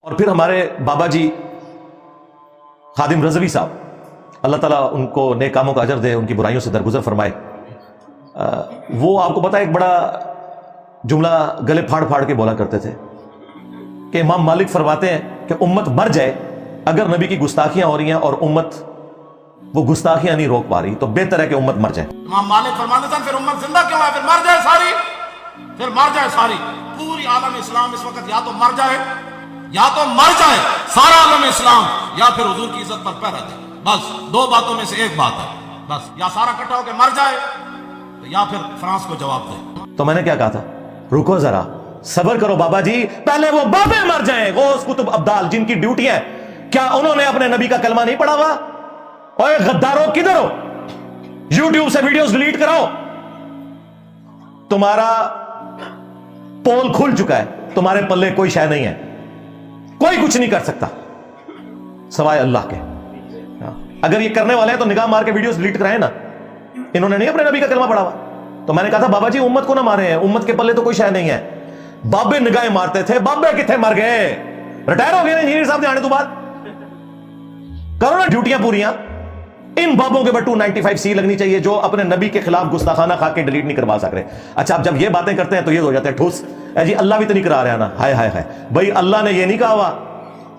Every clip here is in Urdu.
اور پھر ہمارے بابا جی خادم رضوی صاحب، اللہ تعالیٰ ان کو نیک کاموں کا اجر دے، ان کی برائیوں سے درگزر فرمائے. وہ آپ کو پتا ایک بڑا جملہ گلے پھاڑ پھاڑ کے بولا کرتے تھے کہ امام مالک فرماتے ہیں کہ امت مر جائے اگر نبی کی گستاخیاں ہو رہی ہیں اور امت وہ گستاخیاں نہیں روک پا رہی تو بہتر ہے کہ امت مر جائے. امام مالک فرماتے تھے پھر امت زندہ کیوں ہے، پھر مر جائے ساری، پھر مر جائے ساری. پوری عالم اسلام اس وقت یا تو مر جائے، یا تو مر جائے سارا عالم اسلام، یا پھر حضور کی عزت پر پہرا جائے. بس دو باتوں میں سے ایک بات ہے، بس یا سارا اکٹھا ہو کے مر جائے یا پھر فرانس کو جواب دے. تو میں نے کیا کہا تھا، رکو ذرا صبر کرو بابا جی، پہلے وہ بابے مر جائیں، غوث کتب ابدال جن کی ڈیوٹی ہے، کیا انہوں نے اپنے نبی کا کلمہ نہیں پڑھا ہوا؟ اوے غدارو کدھر ہو؟ یوٹیوب سے ویڈیوز ڈیلیٹ کراؤ، تمہارا پول کھل چکا ہے، تمہارے پلے کوئی شے نہیں ہے، کوئی کچھ نہیں کر سکتا سوائے اللہ کے. اگر یہ کرنے والے ہیں تو نگاہ مار کے ویڈیوز ڈیلیٹ کرائیں نا، انہوں نے نہیں اپنے نبی کا کلمہ پڑھا ہوا. تو میں نے کہا تھا بابا جی امت کو نہ مارے ہیں، امت کے پلے تو کوئی شے نہیں ہے. بابے نگاہیں مارتے تھے، بابے کتنے مر گئے، ریٹائر ہو گئے انجینئر صاحب نے آنے تو بعد. کرو نا ڈیوٹیاں پوریاں. ان بابوں کے بٹ 295C لگنی چاہیے جو اپنے نبی کے خلاف گستاخانہ کھا کے ڈیلیٹ نہیں کروا سک رہے. اچھا اب جب یہ باتیں کرتے ہیں تو یہ ہو جاتے ہیں ٹھوس، اے جی اللہ بھی تو نہیں کرا رہا نا. ہائے ہائے ہائے بھائی، اللہ نے یہ نہیں کہا ہوا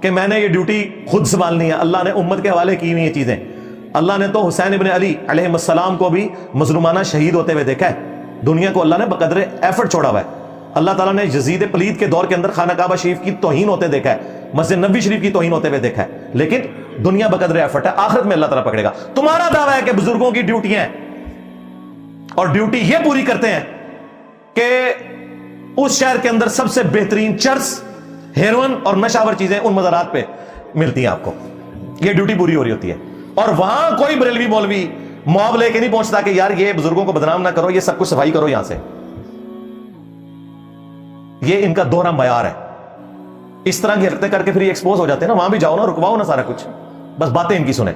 کہ میں نے یہ ڈیوٹی خود سنبھالنی ہے، اللہ نے امت کے حوالے کی ہوئی یہ چیزیں. اللہ نے تو حسین ابن علی علیہ السلام کو بھی مظلومانہ شہید ہوتے ہوئے دیکھا ہے. دنیا کو اللہ نے بقدر ایفرٹ چھوڑا ہوا ہے. اللہ تعالیٰ نے یزید پلید کے دور کے اندر خانہ کعبہ شریف کی توہین ہوتے دیکھا ہے، مسجد نبوی شریف کی توہین ہوتے ہوئے دیکھا ہے، لیکن دنیا بقدر ایفرٹ ہے. آخرت میں اللہ تعالیٰ پکڑے گا. تمہارا دعویٰ ہے کہ بزرگوں کی ڈیوٹیاں ہیں، اور ڈیوٹی یہ پوری کرتے ہیں کہ اس شہر کے اندر سب سے بہترین چرس، ہیروئن اور نشاور چیزیں ان مزارات پہ ملتی ہیں آپ کو. یہ ڈیوٹی پوری ہو رہی ہوتی ہے. اور وہاں کوئی بریلوی مولوی مواب لے کے نہیں پہنچتا کہ یار یہ بزرگوں کو بدنام نہ کرو، یہ سب کچھ صفائی کرو یہاں سے. یہ ان کا دوہرا معیار ہے. اس طرح کی حرکتیں کر کے پھر یہ ایکسپوز ہو جاتے ہیں نا، وہاں بھی جاؤ نا، رکواؤ نا سارا کچھ، بس باتیں ان کی سنیں.